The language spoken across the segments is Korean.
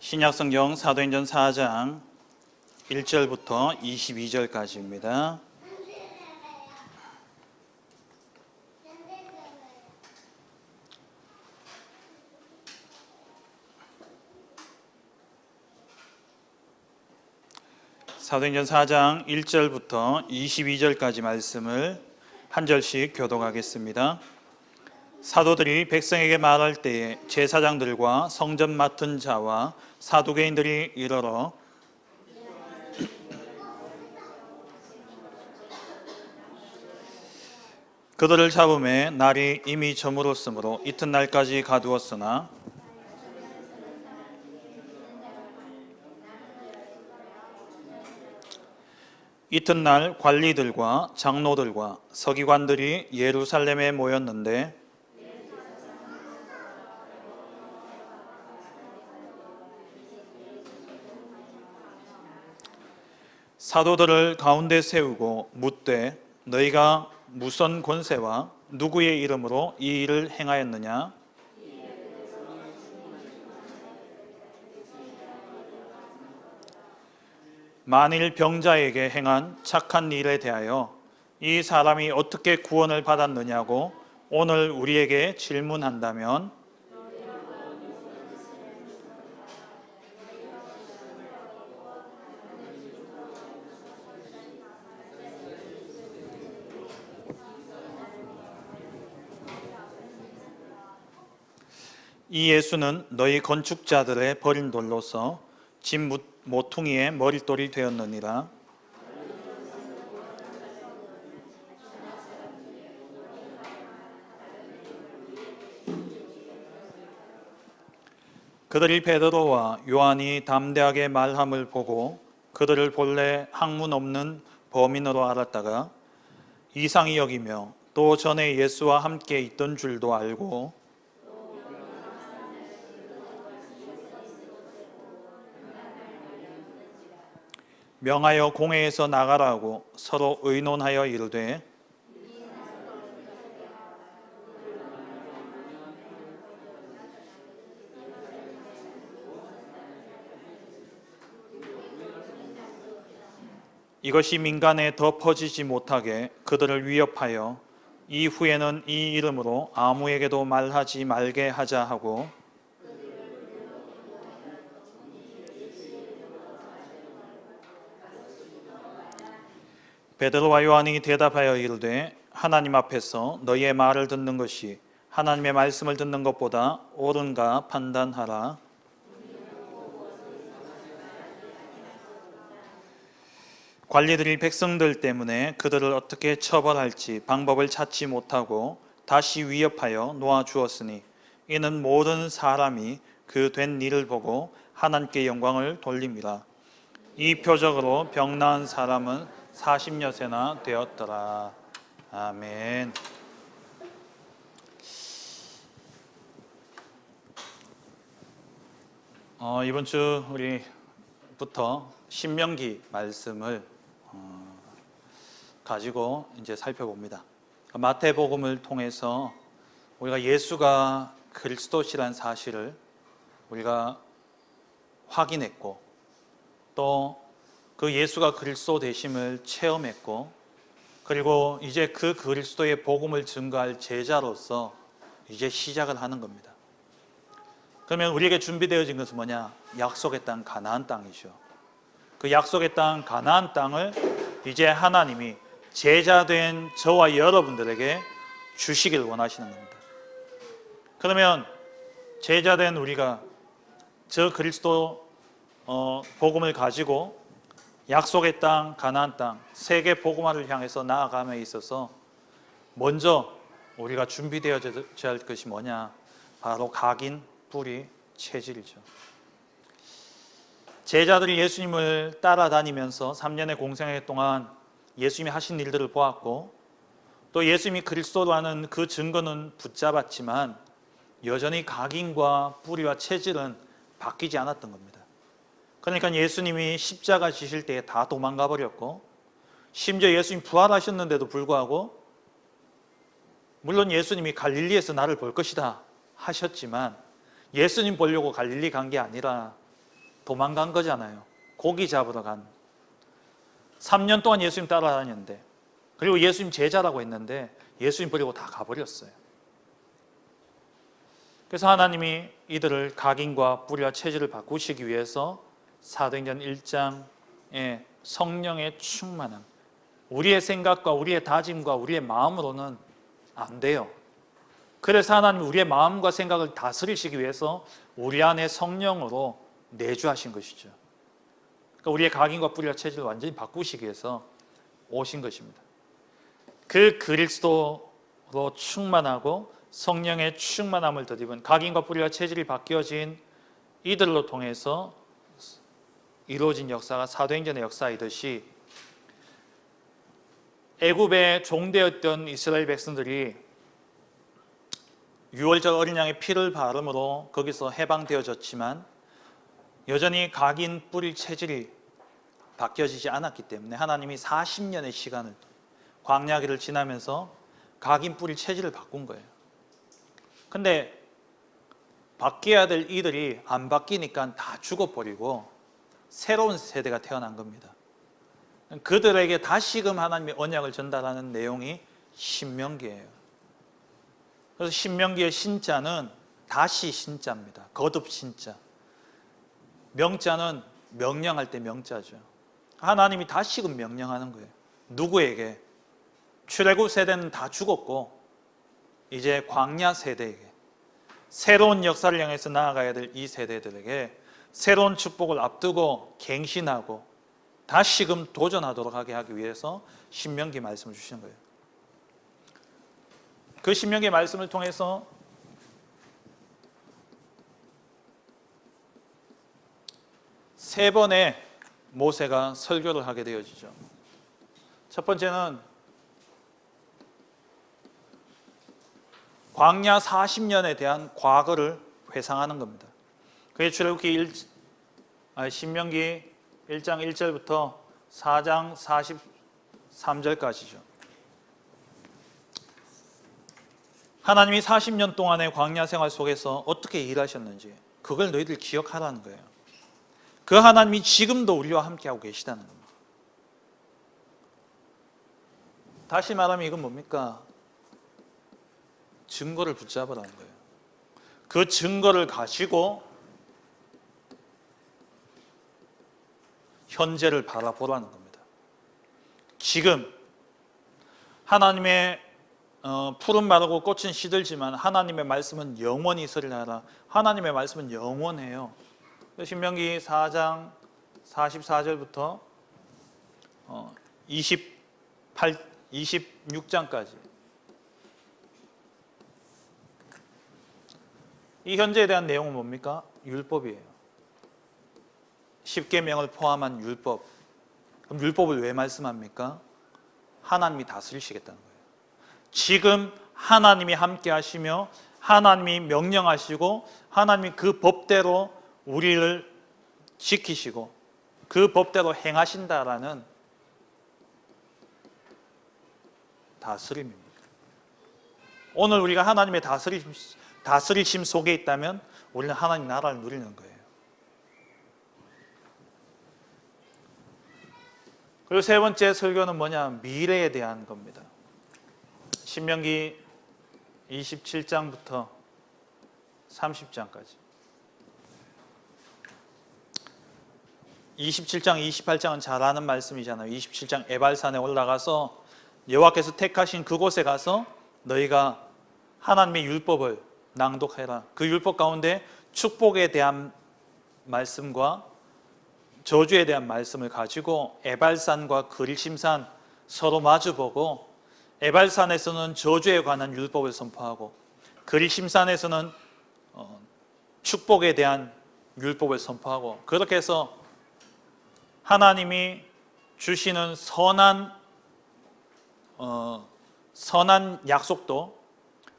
신약성경 사도행전 4장 1절부터 22절까지입니다. 사도행전 4장 1절부터 22절까지 말씀을 한 절씩 교독하겠습니다. 사도들이 백성에게 말할 때에 제사장들과 성전 맡은 자와 사두개인들이 이르러 그들을 잡음에 날이 이미 저물었으므로 이튿날까지 가두었으나 이튿날 관리들과 장로들과 서기관들이 예루살렘에 모였는데 사도들을 가운데 세우고 묻되 너희가 무슨 권세와 누구의 이름으로 이 일을 행하였느냐? 만일 병자에게 행한 착한 일에 대하여 이 사람이 어떻게 구원을 받았느냐고 오늘 우리에게 질문한다면 이 예수는 너희 건축자들의 버린 돌로서 집 모퉁이의 머릿돌이 되었느니라. 그들이 베드로와 요한이 담대하게 말함을 보고 그들을 본래 학문 없는 범인으로 알았다가 이상히 여기며 또 전에 예수와 함께 있던 줄도 알고 명하여 공회에서 나가라고 서로 의논하여 이르되 이것이 민간에 더 퍼지지 못하게 그들을 위협하여 이후에는 이 이름으로 아무에게도 말하지 말게 하자 하고 베드로와 요한이 대답하여 이르되 하나님 앞에서 너희의 말을 듣는 것이 하나님의 말씀을 듣는 것보다 옳은가 판단하라. 관리들이 백성들 때문에 그들을 어떻게 처벌할지 방법을 찾지 못하고 다시 위협하여 놓아주었으니 이는 모든 사람이 그 된 일을 보고 하나님께 영광을 돌립니다. 이 표적으로 병 나은 사람은 40여 세나 되었더라. 아멘. 이번 주 우리부터 신명기 말씀을 가지고 이제 살펴봅니다. 마태복음을 통해서 우리가 예수가 그리스도시란 사실을 우리가 확인했고 또 그 예수가 그리스도 되심을 체험했고 그리고 이제 그 그리스도의 복음을 증거할 제자로서 이제 시작을 하는 겁니다. 그러면 우리에게 준비되어진 것은 뭐냐? 약속의 땅 가나안 땅이죠. 그 약속의 땅 가나안 땅을 이제 하나님이 제자된 저와 여러분들에게 주시길 원하시는 겁니다. 그러면 제자된 우리가 저 그리스도 복음을 가지고 약속의 땅, 가나안 땅, 세계 복음화를 향해서 나아감에 있어서 먼저 우리가 준비되어져야 할 것이 뭐냐? 바로 각인, 뿌리, 체질이죠. 제자들이 예수님을 따라다니면서 3년의 공생애 동안 예수님이 하신 일들을 보았고 또 예수님이 그리스도라는 그 증거는 붙잡았지만 여전히 각인과 뿌리와 체질은 바뀌지 않았던 겁니다. 그러니까 예수님이 십자가 지실 때에 다 도망가 버렸고 심지어 예수님 부활하셨는데도 불구하고 물론 예수님이 갈릴리에서 나를 볼 것이다 하셨지만 예수님 보려고 갈릴리 간 게 아니라 도망간 거잖아요. 고기 잡으러 간. 3년 동안 예수님 따라다녔는데, 그리고 예수님 제자라고 했는데 예수님 버리고 다 가버렸어요. 그래서 하나님이 이들을 각인과 뿌리와 체질을 바꾸시기 위해서 사도행전 1장에 성령의 충만함, 우리의 생각과 우리의 다짐과 우리의 마음으로는 안 돼요. 그래서 하나님이 우리의 마음과 생각을 다스리시기 위해서 우리 안에 성령으로 내주하신 것이죠. 그러니까 우리의 각인과 뿌리와 체질을 완전히 바꾸시기 위해서 오신 것입니다. 그 그리스도로 충만하고 성령의 충만함을 덧입은 각인과 뿌리와 체질이 바뀌어진 이들로 통해서 이루어진 역사가 사도행전의 역사이듯이 애굽의 종되었던 이스라엘 백성들이 유월절 어린 양의 피를 바름으로 거기서 해방되어졌지만 여전히 각인 뿌리 체질이 바뀌어지지 않았기 때문에 하나님이 40년의 시간을 광야기를 지나면서 각인 뿌리 체질을 바꾼 거예요. 근데 바뀌어야 될 이들이 안 바뀌니까 다 죽어버리고 새로운 세대가 태어난 겁니다. 그들에게 다시금 하나님의 언약을 전달하는 내용이 신명기예요. 그래서 신명기의 신자는 다시 신자입니다. 거듭 신자. 명자는 명령할 때 명자죠. 하나님이 다시금 명령하는 거예요. 누구에게? 출애굽 세대는 다 죽었고 이제 광야 세대에게, 새로운 역사를 향해서 나아가야 될 이 세대들에게 새로운 축복을 앞두고 갱신하고 다시금 도전하도록 하기 위해서 신명기 말씀을 주시는 거예요. 그 신명기 말씀을 통해서 세 번의 모세가 설교를 하게 되어지죠. 첫 번째는 광야 40년에 대한 과거를 회상하는 겁니다. 그게 출애굽기 신명기 1장 1절부터 4장 43절까지죠. 하나님이 40년 동안의 광야 생활 속에서 어떻게 일하셨는지 그걸 너희들 기억하라는 거예요. 그 하나님이 지금도 우리와 함께하고 계시다는 겁니다. 다시 말하면 이건 뭡니까? 증거를 붙잡으라는 거예요. 그 증거를 가지고 현재를 바라보라는 겁니다. 지금 하나님의 푸른 마르고 꽃은 시들지만 하나님의 말씀은 영원히 있으리라. 하나님의 말씀은 영원해요. 신명기 4장 44절부터 26장까지 이 현재에 대한 내용은 뭡니까? 율법이에요. 10계명을 포함한 율법. 그럼 율법을 왜 말씀합니까? 하나님이 다스리시겠다는 거예요. 지금 하나님이 함께 하시며 하나님이 명령하시고 하나님이 그 법대로 우리를 지키시고 그 법대로 행하신다라는 다스림입니다. 오늘 우리가 하나님의 다스리심 속에 있다면 우리는 하나님 나라를 누리는 거예요. 그리고 세 번째 설교는 뭐냐? 미래에 대한 겁니다. 신명기 27장부터 30장까지. 27장, 28장은 잘 아는 말씀이잖아요. 27장 에발산에 올라가서 여호와께서 택하신 그곳에 가서 너희가 하나님의 율법을 낭독해라. 그 율법 가운데 축복에 대한 말씀과 저주에 대한 말씀을 가지고 에발산과 그리심산 서로 마주보고 에발산에서는 저주에 관한 율법을 선포하고 그리심산에서는 축복에 대한 율법을 선포하고 그렇게 해서 하나님이 주시는 선한 약속도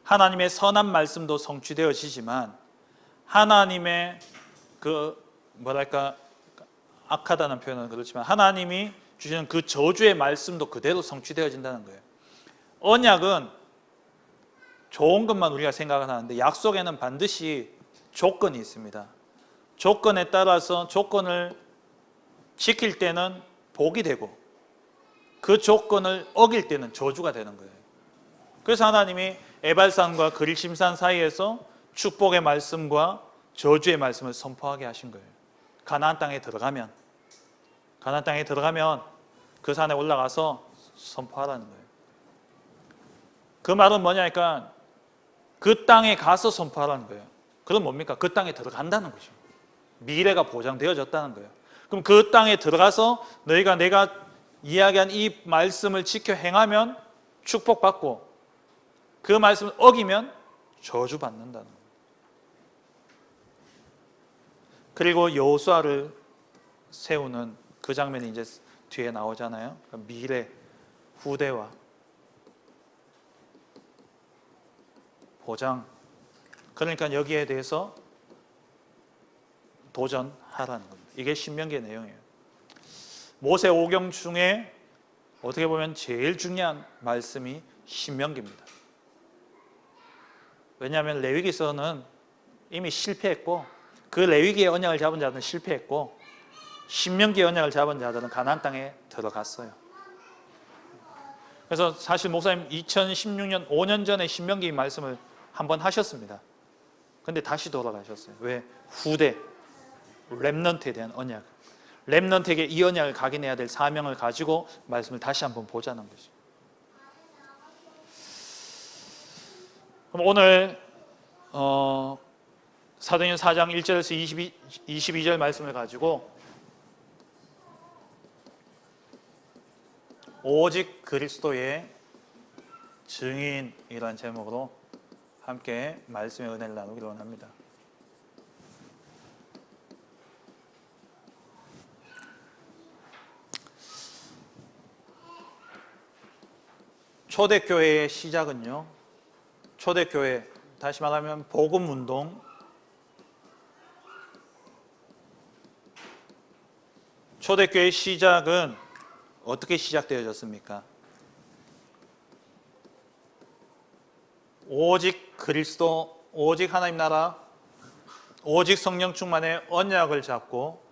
하나님의 선한 말씀도 성취되어지지만 하나님의 악하다는 표현은 그렇지만 하나님이 주시는 그 저주의 말씀도 그대로 성취되어진다는 거예요. 언약은 좋은 것만 우리가 생각을 하는데 약속에는 반드시 조건이 있습니다. 조건에 따라서 조건을 지킬 때는 복이 되고 그 조건을 어길 때는 저주가 되는 거예요. 그래서 하나님이 에발산과 그릴심산 사이에서 축복의 말씀과 저주의 말씀을 선포하게 하신 거예요. 가나안 땅에 들어가면 그 산에 올라가서 선포하라는 거예요. 그 말은 뭐냐니까 그 땅에 가서 선포하라는 거예요. 그럼 뭡니까? 그 땅에 들어간다는 거죠. 미래가 보장되어졌다는 거예요. 그럼 그 땅에 들어가서 너희가 내가 이야기한 이 말씀을 지켜 행하면 축복받고 그 말씀을 어기면 저주받는다는 거예요. 그리고 여호수아를 세우는 그 장면이 이제 뒤에 나오잖아요. 미래, 후대와 보장. 그러니까 여기에 대해서 도전하라는 겁니다. 이게 신명기의 내용이에요. 모세 오경 중에 어떻게 보면 제일 중요한 말씀이 신명기입니다. 왜냐하면 레위기서는 이미 실패했고 그 레위기의 언약을 잡은 자들은 실패했고 신명기의 언약을 잡은 자들은 가나안 땅에 들어갔어요. 그래서 사실 목사님 2016년 5년 전에 신명기 말씀을 한번 하셨습니다. 근데 다시 돌아가셨어요. 왜? 후대 렘넌트에 대한 언약, 렘넌트에게 이 언약을 각인해야 될 사명을 가지고 말씀을 다시 한번 보자는 거죠. 그럼 오늘 사도행전 4장 1절에서 22절 말씀을 가지고 오직 그리스도의 증인이라는 제목으로 함께 말씀의 은혜를 나누기를 원합니다. 초대교회의 시작은요, 초대교회, 다시 말하면 복음운동, 초대교회의 시작은 어떻게 시작되어졌습니까? 오직 그리스도, 오직 하나님 나라, 오직 성령 충만의 언약을 잡고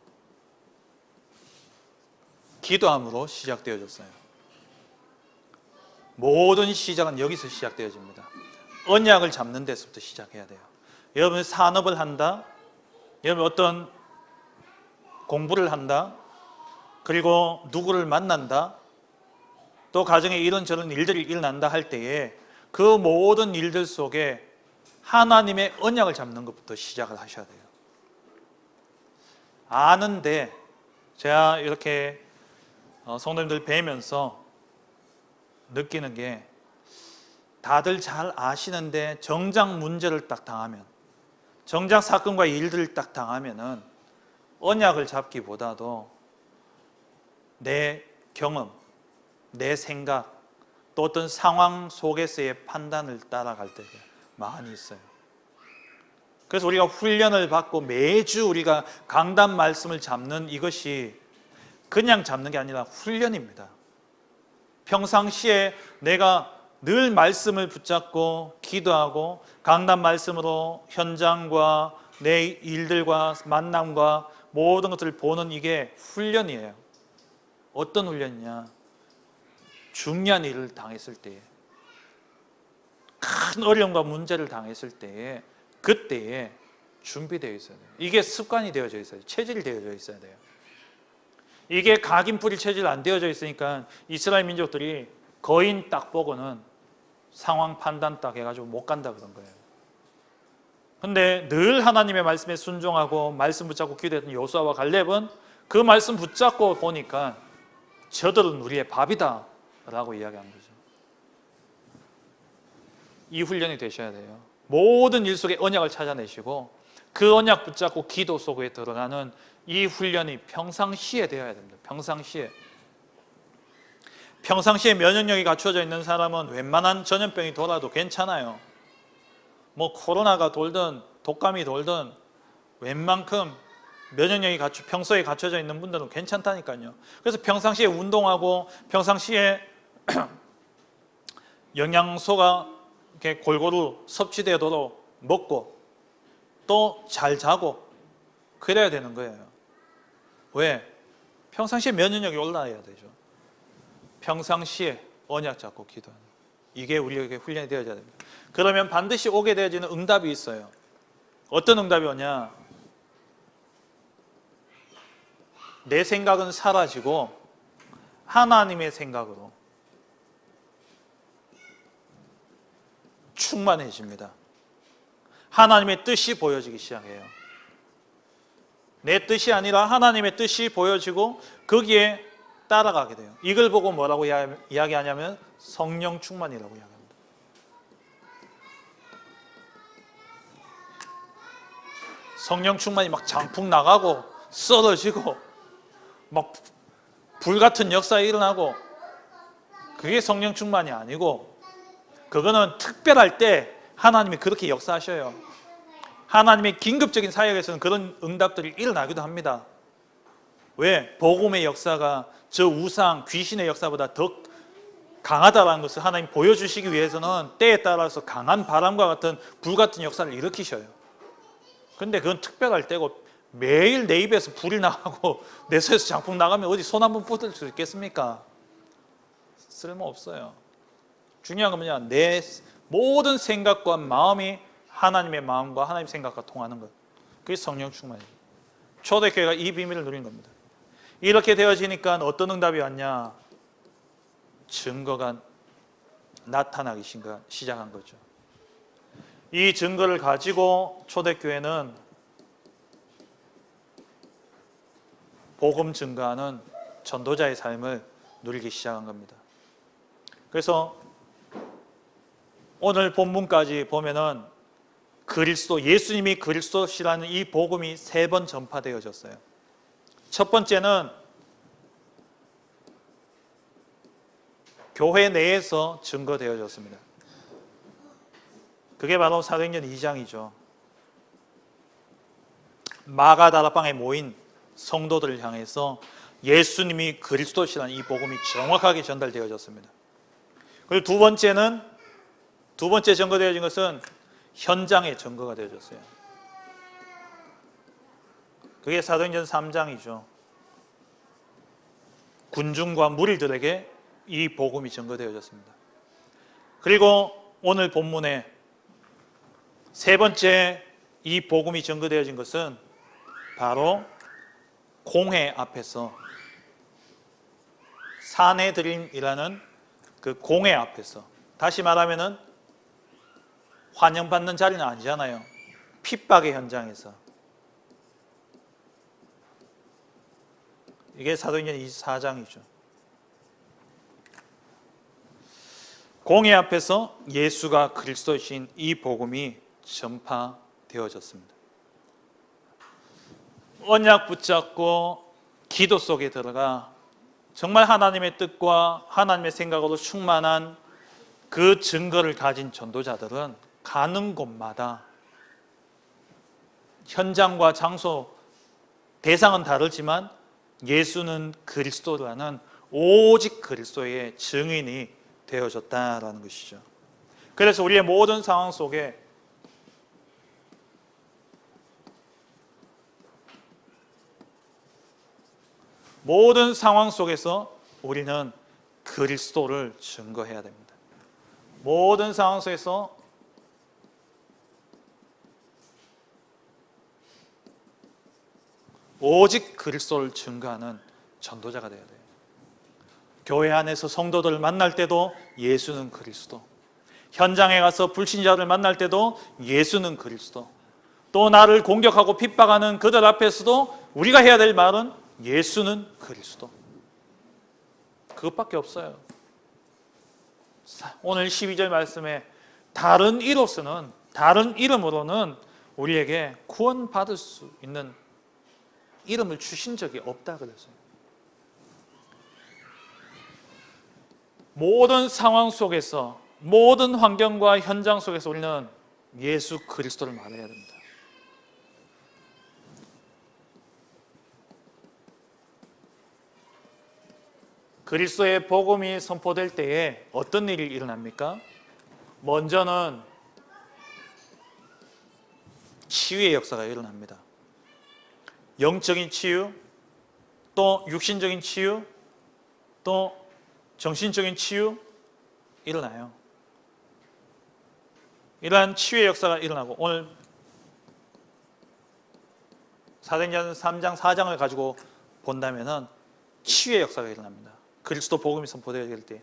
기도함으로 시작되어졌어요. 모든 시작은 여기서 시작되어집니다. 언약을 잡는 데서부터 시작해야 돼요. 여러분 산업을 한다, 여러분 어떤 공부를 한다, 그리고 누구를 만난다, 또 가정에 이런저런 일들이 일어난다 할 때에 그 모든 일들 속에 하나님의 언약을 잡는 것부터 시작을 하셔야 돼요. 아는데 제가 이렇게 성도님들 뵈면서 느끼는 게 다들 잘 아시는데 정작 문제를 딱 당하면, 정작 사건과 일들을 딱 당하면은 언약을 잡기보다도 내 경험, 내 생각, 또 어떤 상황 속에서의 판단을 따라갈 때가 많이 있어요. 그래서 우리가 훈련을 받고 매주 우리가 강단 말씀을 잡는 이것이 그냥 잡는 게 아니라 훈련입니다. 평상시에 내가 늘 말씀을 붙잡고 기도하고 강단 말씀으로 현장과 내 일들과 만남과 모든 것들을 보는 이게 훈련이에요. 어떤 훈련이냐? 중요한 일을 당했을 때에, 큰 어려움과 문제를 당했을 때에, 그때에 준비되어 있어야 돼요. 이게 습관이 되어져 있어요. 체질이 되어져 있어야 돼요. 이게 각인 뿌릴 체질 안 되어져 있으니까 이스라엘 민족들이 거인 딱 보고는 상황 판단 딱 해가지고 못 간다 그런 거예요. 근데 늘 하나님의 말씀에 순종하고 말씀 붙잡고 기도했던 여호수아와 갈렙은 그 말씀 붙잡고 보니까 저들은 우리의 밥이다 라고 이야기한 거죠. 이 훈련이 되셔야 돼요. 모든 일 속에 언약을 찾아내시고 그 언약 붙잡고 기도 속에 들어가는 이 훈련이 평상시에 되어야 됩니다. 평상시에 면역력이 갖춰져 있는 사람은 웬만한 전염병이 돌아도 괜찮아요. 뭐 코로나가 돌든 독감이 돌든 웬만큼 면역력이 평소에 갖춰져 있는 분들은 괜찮다니까요. 그래서 평상시에 운동하고 평상시에 영양소가 이렇게 골고루 섭취되도록 먹고 또 잘 자고 그래야 되는 거예요. 왜? 평상시에 면역력이 올라야 되죠. 평상시에 언약 잡고 기도하는, 이게 우리에게 훈련이 되어야 됩니다. 그러면 반드시 오게 되어지는 응답이 있어요. 어떤 응답이 오냐? 내 생각은 사라지고 하나님의 생각으로 충만해집니다. 하나님의 뜻이 보여지기 시작해요. 내 뜻이 아니라 하나님의 뜻이 보여지고 거기에 따라가게 돼요. 이걸 보고 뭐라고 이야기하냐면 성령 충만이라고 이야기합니다. 성령 충만이 막 장풍 나가고 쏟아지고 막 불같은 역사가 일어나고, 그게 성령 충만이 아니고, 그거는 특별할 때 하나님이 그렇게 역사하셔요. 하나님의 긴급적인 사역에서는 그런 응답들이 일어나기도 합니다. 왜? 복음의 역사가 저 우상, 귀신의 역사보다 더 강하다는 것을 하나님 보여주시기 위해서는 때에 따라서 강한 바람과 같은 불같은 역사를 일으키셔요. 그런데 그건 특별할 때고, 매일 내 입에서 불이 나가고 내 손에서 장풍 나가면 어디 손 한번 뻗을 수 있겠습니까? 쓸모없어요. 중요한 건 뭐냐? 내 모든 생각과 마음이 하나님의 마음과 하나님의 생각과 통하는 것. 그게 성령 충만이에요. 초대교회가 이 비밀을 누린 겁니다. 이렇게 되어지니까 어떤 응답이 왔냐? 증거가 나타나기 시작한 거죠. 이 증거를 가지고 초대교회는 복음 증거하는 전도자의 삶을 누리기 시작한 겁니다. 그래서 오늘 본문까지 보면은 그리스도, 예수님이 그리스도시라는 이 복음이 3번 전파되어졌어요. 첫 번째는 교회 내에서 증거되어졌습니다. 그게 바로 사도행전 2장이죠. 마가다락방에 모인 성도들을 향해서 예수님이 그리스도시라는 이 복음이 정확하게 전달되어졌습니다. 그리고 두 번째 증거되어진 것은 현장에 증거가 되어졌어요. 그게 사도행전 3장이죠. 군중과 무리들에게 이 복음이 증거되어졌습니다. 그리고 오늘 본문에 세 번째 이 복음이 증거되어진 것은 바로 공회 앞에서, 사내들인이라는 그 공회 앞에서, 다시 말하면은 환영받는 자리는 아니잖아요. 핍박의 현장에서. 이게 사도행전 24장이죠. 공회 앞에서 예수가 그리스도이신 이 복음이 전파되어졌습니다. 언약 붙잡고 기도 속에 들어가 정말 하나님의 뜻과 하나님의 생각으로 충만한 그 증거를 가진 전도자들은 가는 곳마다 현장과 장소, 대상은 다르지만 예수는 그리스도라는 오직 그리스도의 증인이 되어졌다라는 것이죠. 그래서 우리의 모든 상황 속에 서 우리는 그리스도를 증거해야 됩니다. 모든 상황 속에서 오직 그리스도를 증거하는 전도자가 되어야 돼요. 교회 안에서 성도들을 만날 때도 예수는 그리스도, 현장에 가서 불신자를 만날 때도 예수는 그리스도, 또 나를 공격하고 핍박하는 그들 앞에서도 우리가 해야 될 말은 예수는 그리스도. 그것밖에 없어요. 오늘 12절 말씀에 다른 이름으로는 우리에게 구원받을 수 있는 이름을 주신 적이 없다 그랬어요. 모든 상황 속에서, 모든 환경과 현장 속에서 우리는 예수 그리스도를 말해야 됩니다. 그리스도의 복음이 선포될 때에 어떤 일이 일어납니까? 먼저는 치유의 역사가 일어납니다. 영적인 치유, 또 육신적인 치유, 또 정신적인 치유 일어나요. 이러한 치유의 역사가 일어나고, 오늘 사도행전 3장 4장을 가지고 본다면은 치유의 역사가 일어납니다. 그리스도 복음이 선포될 때.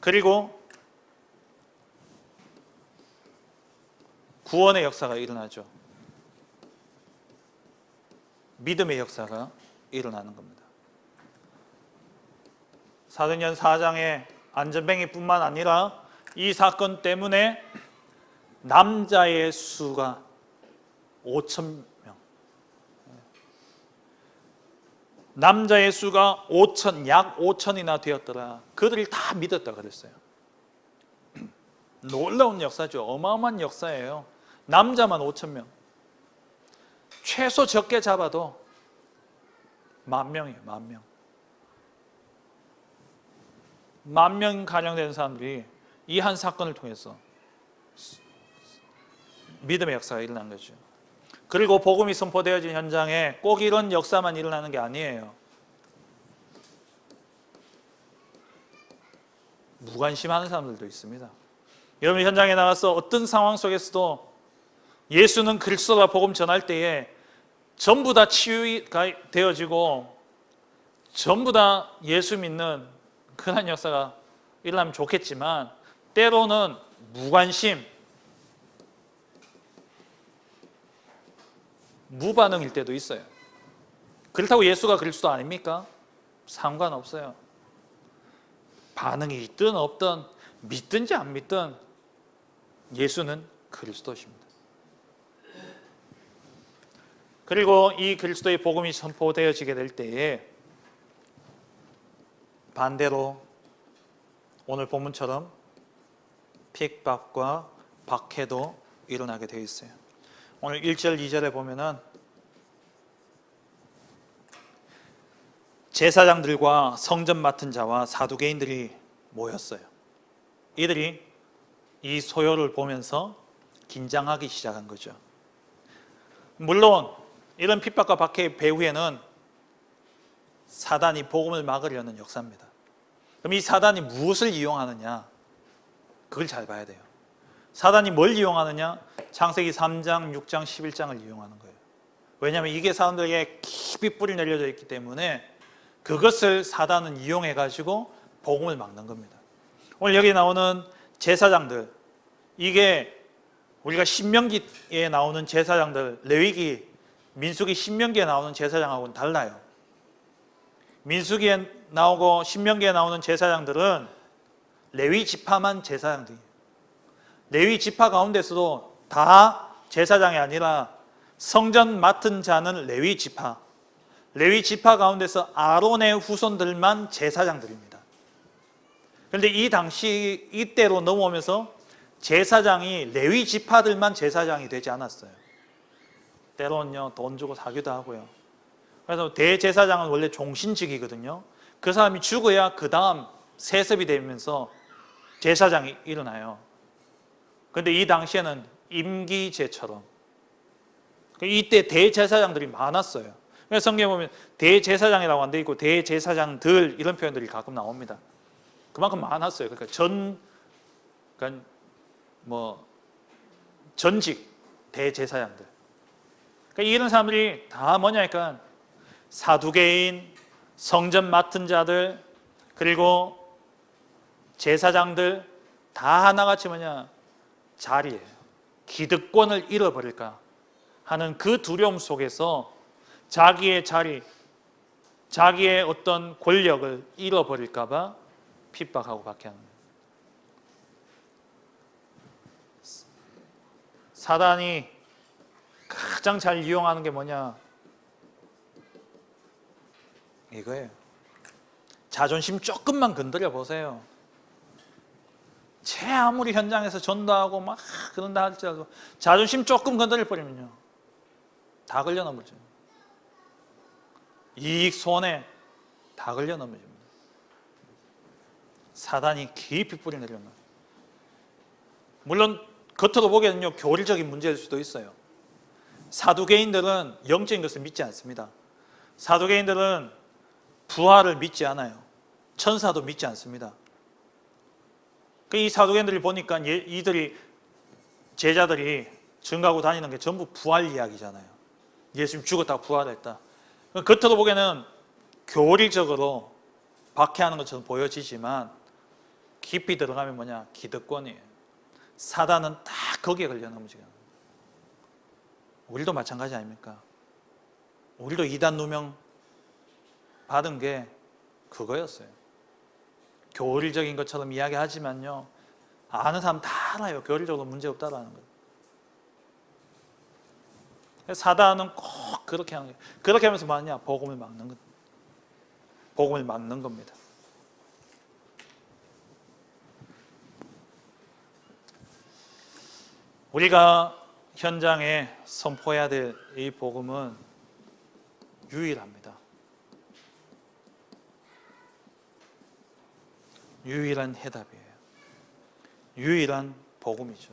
그리고 구원의 역사가 일어나죠. 믿음의 역사가 일어나는 겁니다. 사도행전 4장의 안전뱅이뿐만 아니라 이 사건 때문에 남자의 수가 5,000명, 남자의 수가 약 5,000이나 되었더라. 그들이 다 믿었다 그랬어요. 놀라운 역사죠. 어마어마한 역사예요. 남자만 5,000명. 최소 적게 잡아도 10,000명이에요. 10,000명. 10,000명 가량 되는 사람들이 이 한 사건을 통해서 믿음의 역사가 일어난 거죠. 그리고 복음이 선포되어진 현장에 꼭 이런 역사만 일어나는 게 아니에요. 무관심하는 사람들도 있습니다. 여러분, 현장에 나가서 어떤 상황 속에서도 예수는 그리스도라 복음 전할 때에 전부 다 치유가 되어지고 전부 다 예수 믿는 그런 역사가 일어나면 좋겠지만, 때로는 무관심, 무반응일 때도 있어요. 그렇다고 예수가 그리스도 아닙니까? 상관없어요. 반응이 있든 없든, 믿든지 안 믿든 예수는 그리스도십니다. 그리고 이 그리스도의 복음이 선포되어지게 될 때에 반대로 오늘 본문처럼 핍박과 박해도 일어나게 되어 있어요. 오늘 1절 2절에 보면은 제사장들과 성전 맡은 자와 사두개인들이 모였어요. 이들이 이 소요를 보면서 긴장하기 시작한 거죠. 물론 이런 핍박과 박해의 배후에는 사단이 복음을 막으려는 역사입니다. 그럼 이 사단이 무엇을 이용하느냐? 그걸 잘 봐야 돼요. 사단이 뭘 이용하느냐? 창세기 3장, 6장, 11장을 이용하는 거예요. 왜냐하면 이게 사람들에게 깊이 뿌리 내려져 있기 때문에 그것을 사단은 이용해가지고 복음을 막는 겁니다. 오늘 여기 나오는 제사장들, 이게 우리가 신명기에 나오는 제사장들, 레위기, 민수기, 신명기에 나오는 제사장하고는 달라요. 민수기에 나오고 신명기에 나오는 제사장들은 레위 지파만 제사장들이에요. 레위 지파 가운데서도 다 제사장이 아니라 성전 맡은 자는 레위 지파, 레위 지파 가운데서 아론의 후손들만 제사장들입니다. 그런데 이 당시 이때로 넘어오면서 제사장이 레위 지파들만 제사장이 되지 않았어요. 때로는요, 돈 주고 사기도 하고요. 그래서 대제사장은 원래 종신직이거든요. 그 사람이 죽어야 그 다음 세습이 되면서 제사장이 일어나요. 그런데 이 당시에는 임기제처럼 이때 대제사장들이 많았어요. 그래서 성경에 보면 대제사장이라고 안 돼 있고 대제사장들 이런 표현들이 가끔 나옵니다. 그만큼 많았어요. 그러니까 전직 대제사장들. 그러니까 이런 사람들이 다 뭐냐니까 사두개인, 성전 맡은 자들, 그리고 제사장들 다 하나같이 자리예요. 기득권을 잃어버릴까 하는 그 두려움 속에서 자기의 자리, 자기의 어떤 권력을 잃어버릴까 봐 핍박하고 박해하는 거예요. 사단이 가장 잘 이용하는 게 뭐냐? 이거예요. 자존심 조금만 건드려 보세요. 제 아무리 현장에서 전도하고 막 그런다 할지라도 자존심 조금 건드려 버리면요, 다 걸려 넘어져요. 이익 손해 다 걸려 넘어집니다. 사단이 깊이 뿌리 내려는 거예요. 물론 겉으로 보기에는요, 교리적인 문제일 수도 있어요. 사두개인들은 영적인 것을 믿지 않습니다. 사두개인들은 부활을 믿지 않아요. 천사도 믿지 않습니다. 이 사두개인들이 보니까 이들이 제자들이 증거하고 다니는 게 전부 부활 이야기잖아요. 예수님 죽었다가 부활했다. 겉으로 보기에는 교리적으로 박해하는 것처럼 보여지지만 깊이 들어가면 뭐냐? 기득권이에요. 사단은 딱 거기에 걸려 넘어지게. 우리도 마찬가지 아닙니까? 우리도 이단 누명 받은 게 그거였어요. 교리적인 것처럼 이야기하지만요, 아는 사람 다 알아요. 교리적으로 문제없다라는 거예요. 사단은 꼭 그렇게 하는 거예요. 그렇게 하면서 뭐하냐? 복음을 막는 것. 복음을 막는 겁니다. 우리가 현장에 선포해야 될 이 복음은 유일합니다. 유일한 해답이에요. 유일한 복음이죠.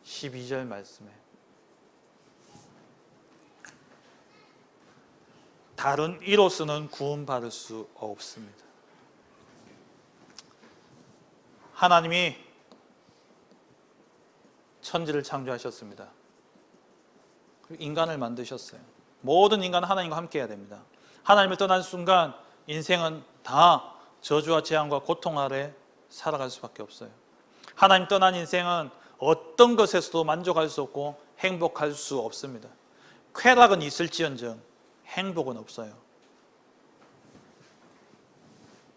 12절 말씀에 다른 이로서는 구원받을 수 없습니다. 하나님이 천지를 창조하셨습니다. 인간을 만드셨어요. 모든 인간은 하나님과 함께 해야 됩니다. 하나님을 떠난 순간 인생은 다 저주와 재앙과 고통 아래 살아갈 수밖에 없어요. 하나님 떠난 인생은 어떤 것에서도 만족할 수 없고 행복할 수 없습니다. 쾌락은 있을지언정 행복은 없어요.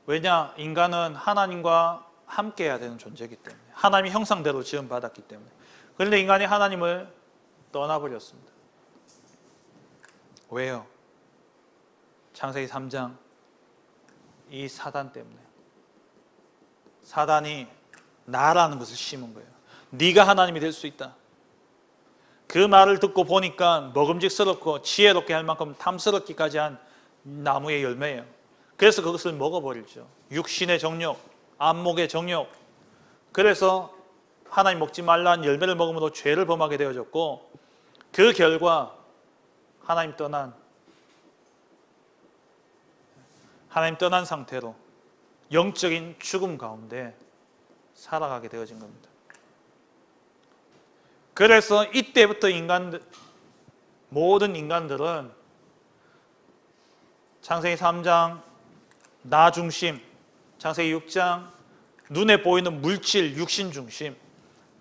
왜냐? 인간은 하나님과 함께 해야 되는 존재이기 때문에, 하나님의 형상대로 지음받았기 때문에. 그런데 인간이 하나님을 떠나버렸습니다. 왜요? 창세기 3장 이 사단 때문에. 사단이 나라는 것을 심은 거예요. 네가 하나님이 될 수 있다. 그 말을 듣고 보니까 먹음직스럽고 지혜롭게 할 만큼 탐스럽기까지 한 나무의 열매예요. 그래서 그것을 먹어버리죠. 육신의 정욕, 안목의 정욕. 그래서 하나님 먹지 말라는 열매를 먹음으로 죄를 범하게 되어졌고, 그 결과 하나님 떠난 상태로 영적인 죽음 가운데 살아가게 되어진 겁니다. 그래서 이때부터 모든 인간들은 창세기 3장 나 중심, 창세기 6장 눈에 보이는 물질, 육신 중심,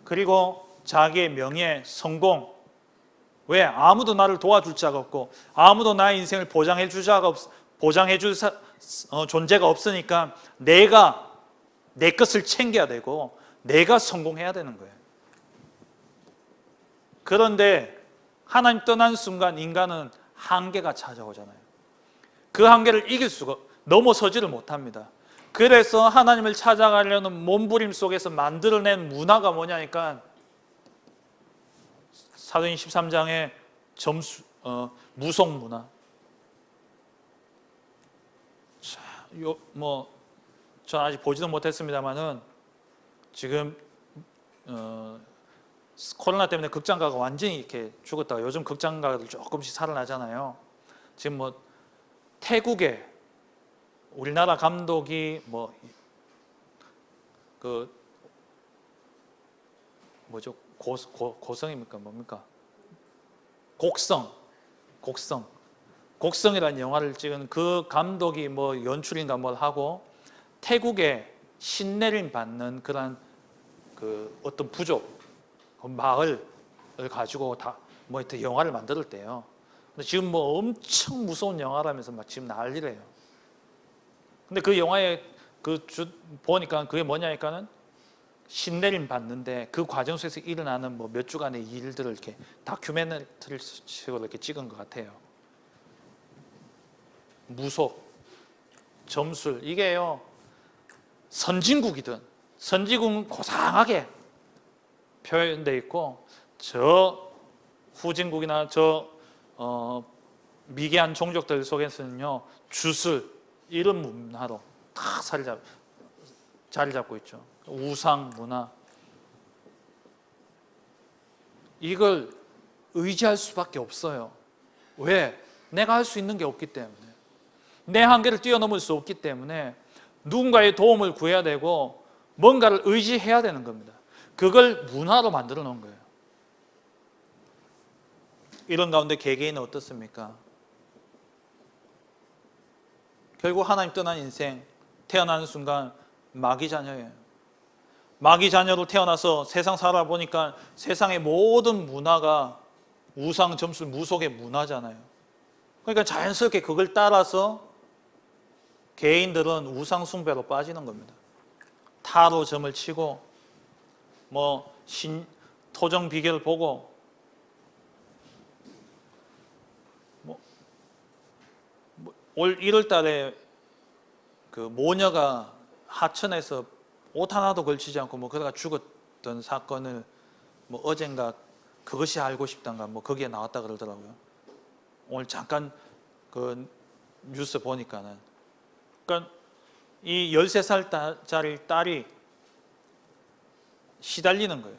그리고 자기의 명예, 성공. 왜? 아무도 나를 도와줄 자가 없고 아무도 나의 인생을 보장해줄 존재가 없으니까 내가 내 것을 챙겨야 되고 내가 성공해야 되는 거예요. 그런데 하나님 떠난 순간 인간은 한계가 찾아오잖아요. 그 한계를 넘어서지를 못합니다. 그래서 하나님을 찾아가려는 몸부림 속에서 만들어낸 문화가 뭐냐니까 사도행 13장의 무속 문화. 전 아직 보지도 못했습니다만은 지금 코로나 때문에 극장가가 완전히 이렇게 죽었다가 요즘 극장가들 조금씩 살아나잖아요. 지금 태국에 우리나라 감독이 고성입니까? 뭡니까? 곡성이라는 영화를 찍은 그 감독이 연출인가 뭘 하고 태국에 신내림 받는 그런 어떤 부족, 그 마을을 가지고 영화를 만들 때요. 근데 지금 엄청 무서운 영화라면서 지금 난리래요. 근데 그 영화에 보니까 그게 뭐냐니까는 신내림 받는데 그 과정 속에서 일어나는 몇 주간의 일들을 이렇게 다큐멘터리식으로 이렇게 찍은 것 같아요. 무속, 점술, 이게요, 선진국은 고상하게 표현되어 있고, 저 후진국이나 미개한 종족들 속에서는요, 주술, 이런 문화로 다 자리 잡고 있죠. 우상 문화. 이걸 의지할 수밖에 없어요. 왜? 내가 할 수 있는 게 없기 때문에, 내 한계를 뛰어넘을 수 없기 때문에 누군가의 도움을 구해야 되고 뭔가를 의지해야 되는 겁니다. 그걸 문화로 만들어 놓은 거예요. 이런 가운데 개개인은 어떻습니까? 결국 하나님 떠난 인생, 태어나는 순간 마귀 자녀예요. 마귀 자녀로 태어나서 세상 살아보니까 세상의 모든 문화가 우상 점술 무속의 문화잖아요. 그러니까 자연스럽게 그걸 따라서 개인들은 우상 숭배로 빠지는 겁니다. 타로 점을 치고 토정 비결 보고 올 1월 달에 그 모녀가 하천에서 옷 하나도 걸치지 않고 그러다가 죽었던 사건을 어젠가 그것이 알고 싶단가 거기에 나왔다 그러더라고요. 오늘 잠깐 그 뉴스 보니까는. 그러니까 이 13살짜리 딸이 시달리는 거예요.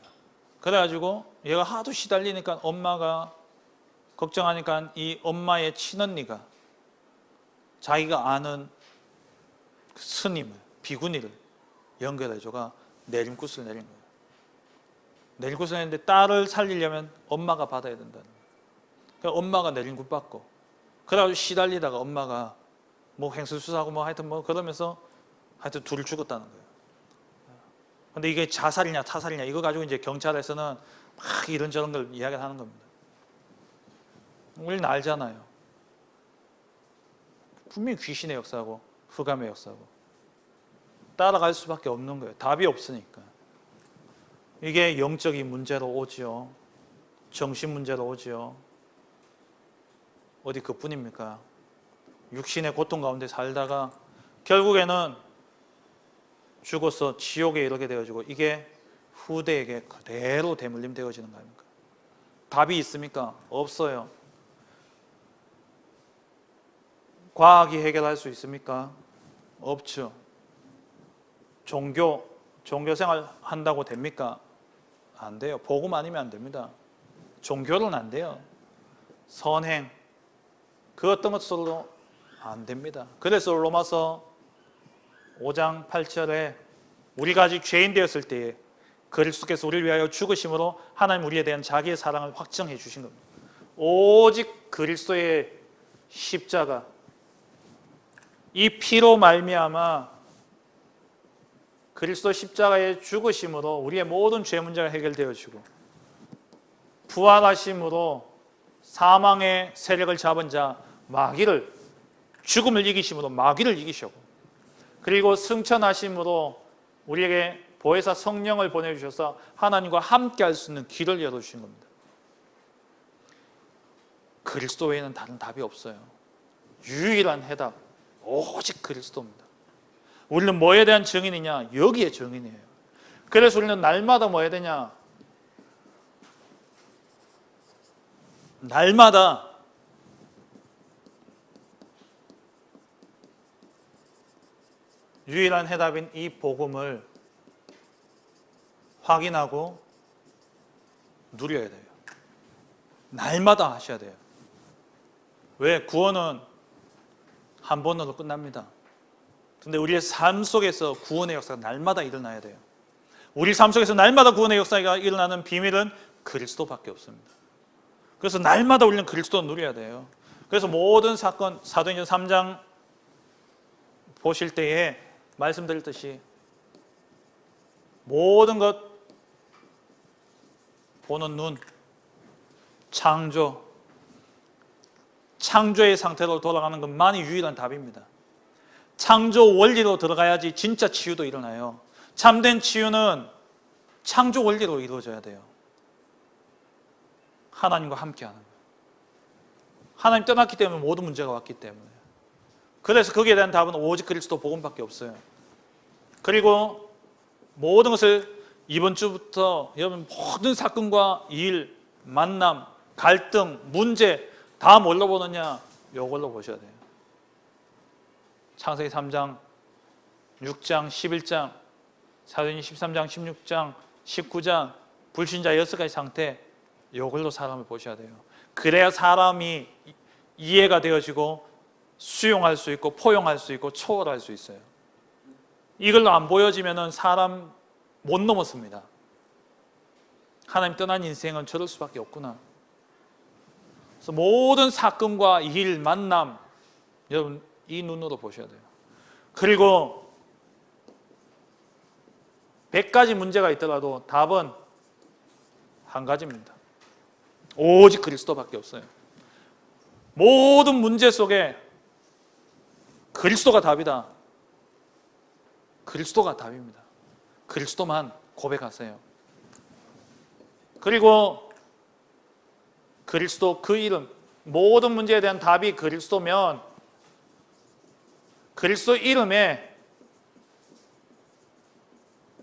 그래가지고 얘가 하도 시달리니까 엄마가 걱정하니까 이 엄마의 친언니가 자기가 아는 스님을, 비구니를 연결해줘가 내림굿을 내린 거예요. 내림굿을 내는데 딸을 살리려면 엄마가 받아야 된다는 거예요. 그러니까 엄마가 내림굿 받고, 그래가지고 시달리다가 엄마가 횡설수설하고 하여튼 그러면서 하여튼 둘을 죽었다는 거예요. 근데 이게 자살이냐 타살이냐 이거 가지고 이제 경찰에서는 막 이런저런 걸 이야기를 하는 겁니다. 우리는 알잖아요. 분명히 귀신의 역사고 흑암의 역사고 따라갈 수밖에 없는 거예요. 답이 없으니까. 이게 영적인 문제로 오지요. 정신 문제로 오지요. 어디 그뿐입니까? 육신의 고통 가운데 살다가 결국에는 죽어서 지옥에 이르게 되어지고 이게 후대에게 그대로 대물림 되어지는 거 아닙니까? 답이 있습니까? 없어요. 과학이 해결할 수 있습니까? 없죠. 종교 생활 한다고 됩니까? 안 돼요. 복음 아니면 안 됩니다. 종교는 안 돼요. 선행 그 어떤 것으로 안 됩니다. 그래서 로마서 5장 8절에 우리가 아직 죄인 되었을 때에 그리스도께서 우리를 위하여 죽으심으로 하나님 우리에 대한 자기의 사랑을 확정해 주신 겁니다. 오직 그리스도의 십자가, 이 피로 말미암아 그리스도 십자가의 죽으심으로 우리의 모든 죄 문제가 해결되어지고 부활하심으로 사망의 세력을 잡은 자 마귀를, 죽음을 이기심으로 마귀를 이기셨고, 그리고 승천하심으로 우리에게 보혜사 성령을 보내주셔서 하나님과 함께 할 수 있는 길을 열어주신 겁니다. 그리스도 외에는 다른 답이 없어요. 유일한 해답 오직 그리스도입니다. 우리는 뭐에 대한 증인이냐? 여기에 증인이에요. 그래서 우리는 날마다 뭐 해야 되냐? 날마다 유일한 해답인 이 복음을 확인하고 누려야 돼요. 날마다 하셔야 돼요. 왜? 구원은 한 번으로 끝납니다. 근데 우리의 삶 속에서 구원의 역사가 날마다 일어나야 돼요. 우리 삶 속에서 날마다 구원의 역사가 일어나는 비밀은 그리스도밖에 없습니다. 그래서 날마다 우리는 그리스도를 누려야 돼요. 그래서 모든 사건, 사도행전 3장 보실 때에 말씀드렸듯이 모든 것 보는 눈, 창조의 상태로 돌아가는 것만이 유일한 답입니다. 창조 원리로 들어가야지 진짜 치유도 일어나요. 참된 치유는 창조 원리로 이루어져야 돼요. 하나님과 함께하는 거예요. 하나님 떠났기 때문에 모든 문제가 왔기 때문에. 그래서 거기에 대한 답은 오직 그리스도 복음밖에 없어요. 그리고 모든 것을 이번 주부터 여러분 모든 사건과 일, 만남, 갈등, 문제 다 뭘로 보느냐? 이걸로 보셔야 돼요. 창세기 3장, 6장, 11장, 사도행전 13장, 16장, 19장, 불신자 6가지 상태 이걸로 사람을 보셔야 돼요. 그래야 사람이 이해가 되어지고 수용할 수 있고 포용할 수 있고 초월할 수 있어요. 이걸로 안 보여지면 사람 못 넘었습니다. 하나님 떠난 인생은 저럴 수밖에 없구나. 그래서 모든 사건과 일, 만남, 여러분 이 눈으로 보셔야 돼요. 그리고 100가지 문제가 있더라도 답은 한 가지입니다. 오직 그리스도밖에 없어요. 모든 문제 속에 그리스도가 답이다. 그리스도가 답입니다. 그리스도만 고백하세요. 그리고 그리스도 그 이름, 모든 문제에 대한 답이 그리스도면 그리스도 이름에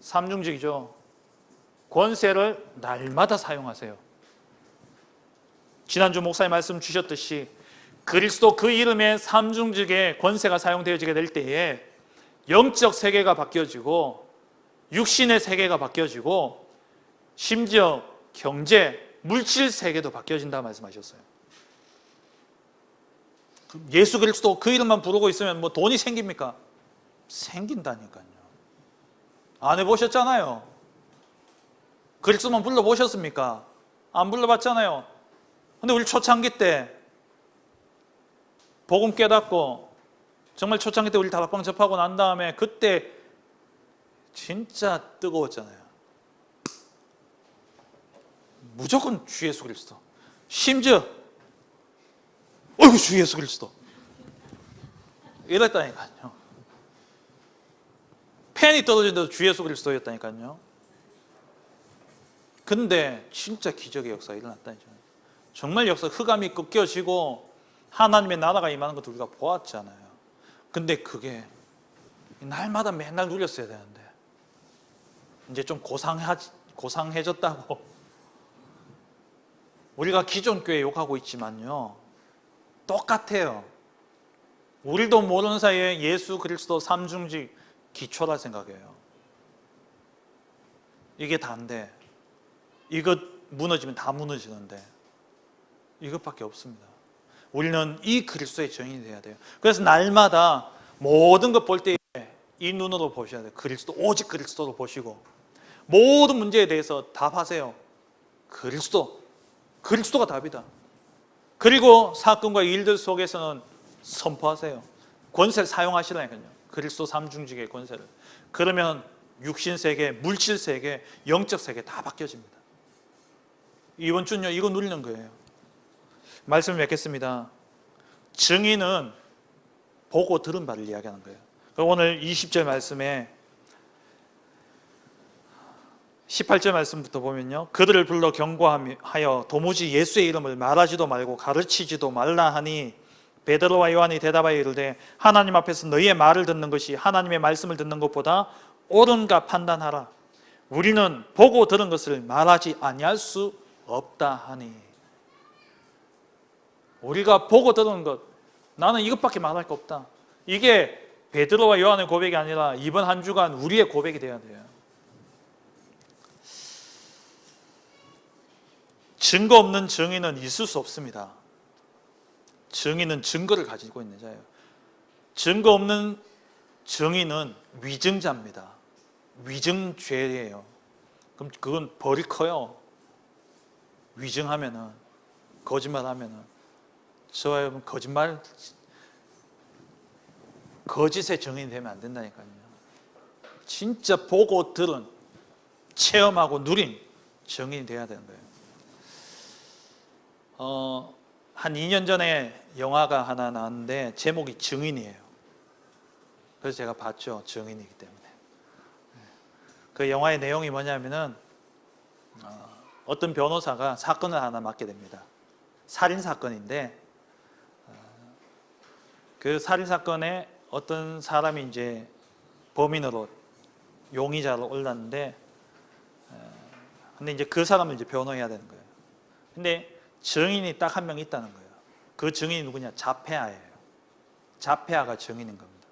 삼중직이죠. 권세를 날마다 사용하세요. 지난주 목사님 말씀 주셨듯이 그리스도 그 이름에 삼중직의 권세가 사용되어지게 될 때에 영적 세계가 바뀌어지고 육신의 세계가 바뀌어지고 심지어 경제, 물질 세계도 바뀌어진다 말씀하셨어요. 예수 그리스도 그 이름만 부르고 있으면 뭐 돈이 생깁니까? 생긴다니까요. 안 해보셨잖아요. 그리스도만 불러보셨습니까? 안 불러봤잖아요. 근데 우리 초창기 때 복음 깨닫고 정말 초창기 때 우리 다락방 접하고 난 다음에 그때 진짜 뜨거웠잖아요. 무조건 주 예수 그리스도. 심지어 어이구 주 예수 그리스도 이랬다니까요. 펜이 떨어진데도 주 예수 그리스도였다니까요. 근데 진짜 기적의 역사가 일어났다니죠. 정말 역사 흑암이 꺾여지고 하나님의 나라가 임하는 것도 우리가 보았잖아요. 근데 그게 날마다 맨날 누렸어야 되는데 이제 좀 고상해졌다고 우리가 기존 교회 욕하고 있지만요, 똑같아요. 우리도 모르는 사이에 예수 그리스도 삼중직 기초라 생각해요. 이게 다인데 이것 무너지면 다 무너지는데 이것밖에 없습니다. 우리는 이 그리스도의 증인이 돼야 돼요. 그래서 날마다 모든 것 볼 때 이 눈으로 보셔야 돼요. 그리스도, 오직 그리스도로 보시고 모든 문제에 대해서 답하세요. 그리스도가 답이다. 그리고 사건과 일들 속에서는 선포하세요. 권세를 사용하시라니까요. 그리스도 삼중직의 권세를. 그러면 육신세계, 물질세계, 영적세계 다 바뀌어집니다. 이번 주는요, 이거 누리는 거예요. 말씀을 맺겠습니다. 증인은 보고 들은 바를 이야기하는 거예요. 오늘 20절 말씀에 18절 말씀부터 보면요, 그들을 불러 경고하여 도무지 예수의 이름을 말하지도 말고 가르치지도 말라 하니 베드로와 요한이 대답하여 이르되 하나님 앞에서 너희의 말을 듣는 것이 하나님의 말씀을 듣는 것보다 옳은가 판단하라. 우리는 보고 들은 것을 말하지 아니할 수 없다 하니. 우리가 보고 들은 것, 나는 이것밖에 말할 거 없다. 이게 베드로와 요한의 고백이 아니라 이번 한 주간 우리의 고백이 돼야 돼요. 증거 없는 증인은 있을 수 없습니다. 증인은 증거를 가지고 있는 자예요. 증거 없는 증인은 위증자입니다. 위증죄예요. 그럼 그건 벌이 커요. 위증하면은, 거짓말하면은. 저와 여러분 거짓의 증인이 되면 안 된다니까요. 진짜 보고 들은, 체험하고 누린 증인이 돼야 되는 거예요. 한 2년 전에 영화가 하나 나왔는데 제목이 증인이에요. 그래서 제가 봤죠. 증인이기 때문에. 그 영화의 내용이 뭐냐면은 어떤 변호사가 사건을 하나 맡게 됩니다. 살인 사건인데 그 살인 사건에 어떤 사람이 이제 범인으로 용의자로 올랐는데 근데 이제 그 사람을 이제 변호해야 되는 거예요. 근데 증인이 딱 한 명 있다는 거예요. 그 증인이 누구냐? 자폐아예요. 자폐아가 증인인 겁니다.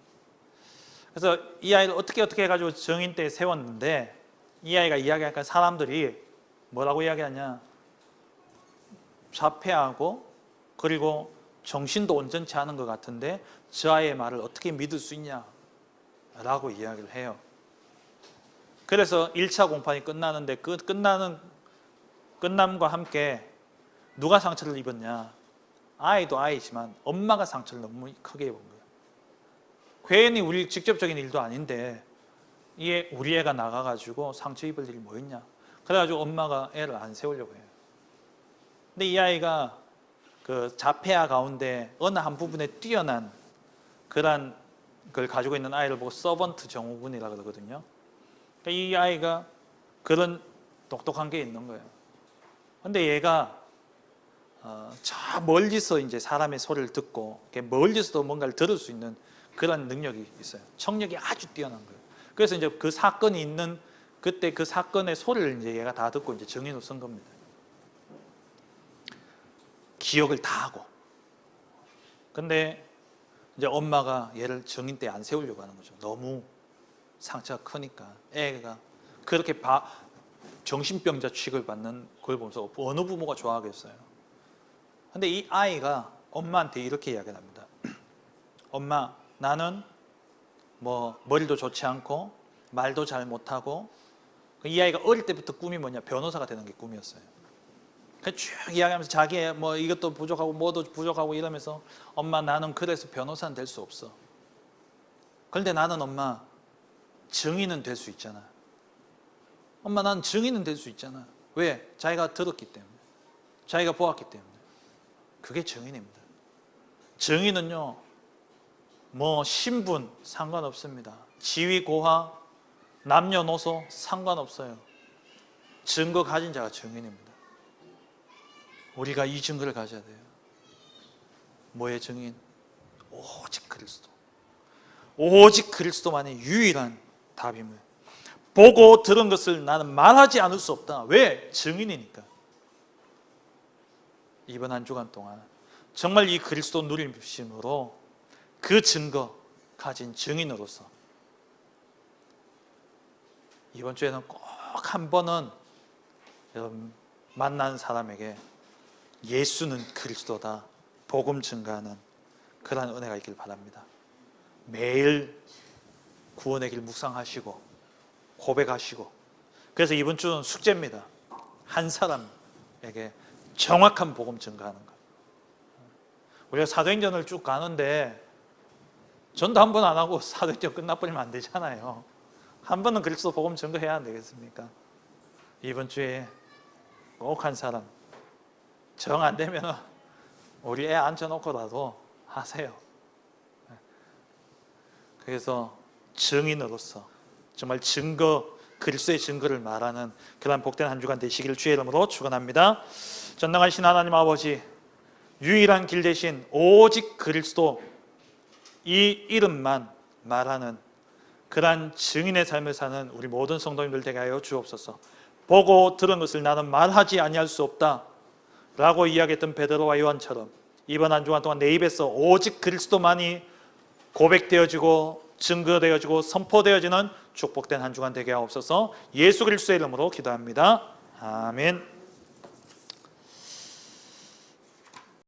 그래서 이 아이를 어떻게 해가지고 증인대에 세웠는데 이 아이가 이야기하니까 사람들이 뭐라고 이야기하냐? 자폐하고 그리고 정신도 온전치 않은 것 같은데 저 아이의 말을 어떻게 믿을 수 있냐라고 이야기를 해요. 그래서 1차 공판이 끝나는데 그 끝남과 함께 누가 상처를 입었냐? 아이도 아이지만 엄마가 상처를 너무 크게 입은 거예요. 괜히 우리 직접적인 일도 아닌데 이게 우리 애가 나가가지고 상처 입을 일이 뭐 있냐? 그래가지고 엄마가 애를 안 세우려고 해요. 근데 이 아이가 그 자폐아 가운데 어느 한 부분에 뛰어난 그런 걸 가지고 있는 아이를 보고 서번트 증후군이라고 그러거든요. 그러니까 이 아이가 그런 똑똑한 게 있는 거예요. 근데 얘가 저 멀리서 이제 사람의 소리를 듣고 멀리서도 뭔가를 들을 수 있는 그런 능력이 있어요. 청력이 아주 뛰어난 거예요. 그래서 이제 그 사건이 있는 그때 그 사건의 소리를 이제 얘가 다 듣고 이제 증인으로 쓴 겁니다. 기억을 다 하고. 근데 이제 엄마가 얘를 증인 때 안 세우려고 하는 거죠. 너무 상처가 크니까. 애가 그렇게 정신병자 취급을 받는 걸 보면서 어느 부모가 좋아하겠어요. 근데 이 아이가 엄마한테 이렇게 이야기를 합니다. 엄마, 나는 뭐 머리도 좋지 않고 말도 잘 못하고, 이 아이가 어릴 때부터 꿈이 뭐냐? 변호사가 되는 게 꿈이었어요. 쭉 이야기하면서 자기의 뭐 이것도 부족하고 뭐도 부족하고 이러면서 엄마, 나는 그래서 변호사는 될 수 없어. 그런데 나는 엄마 증인은 될 수 있잖아. 엄마, 난 증인은 될 수 있잖아. 왜? 자기가 들었기 때문에, 자기가 보았기 때문에. 그게 증인입니다. 증인은요, 뭐 신분 상관없습니다. 지위 고하, 남녀노소 상관없어요. 증거 가진 자가 증인입니다. 우리가 이 증거를 가져야 돼요. 뭐의 증인? 오직 그리스도. 오직 그리스도만이 유일한 답임을. 보고 들은 것을 나는 말하지 않을 수 없다. 왜? 증인이니까. 이번 한 주간 동안 정말 이 그리스도 누림심으로 그 증거 가진 증인으로서 이번 주에는 꼭 한 번은 여러분 만난 사람에게 예수는 그리스도다 복음 증가하는 그러한 은혜가 있길 바랍니다. 매일 구원의 길 묵상하시고 고백하시고, 그래서 이번 주는 숙제입니다. 한 사람에게 정확한 복음 증가하는 것. 우리가 사도행전을 쭉 가는데 전도 한 번 안 하고 사도행전 끝나버리면 안 되잖아요. 한 번은 그리스도 복음 증거해야 안 되겠습니까? 이번 주에 꼭 한 사람, 정 안 되면 우리 애 앉혀놓고라도 하세요. 그래서 증인으로서 정말 그리스도의 증거를 말하는 그런 복된 한 주간 되시기를 주의 이름으로 축원합니다. 전능하신 하나님 아버지, 유일한 길 대신 오직 그리스도 이 이름만 말하는 그러한 증인의 삶을 사는 우리 모든 성도님들 되게 하여 주옵소서. 보고 들은 것을 나는 말하지 아니할 수 없다 라고 이야기했던 베드로와 요한처럼 이번 한 주간 동안 내 입에서 오직 그리스도만이 고백되어지고 증거되어지고 선포되어지는 축복된 한 주간 되게 하옵소서. 예수 그리스도의 이름으로 기도합니다. 아멘.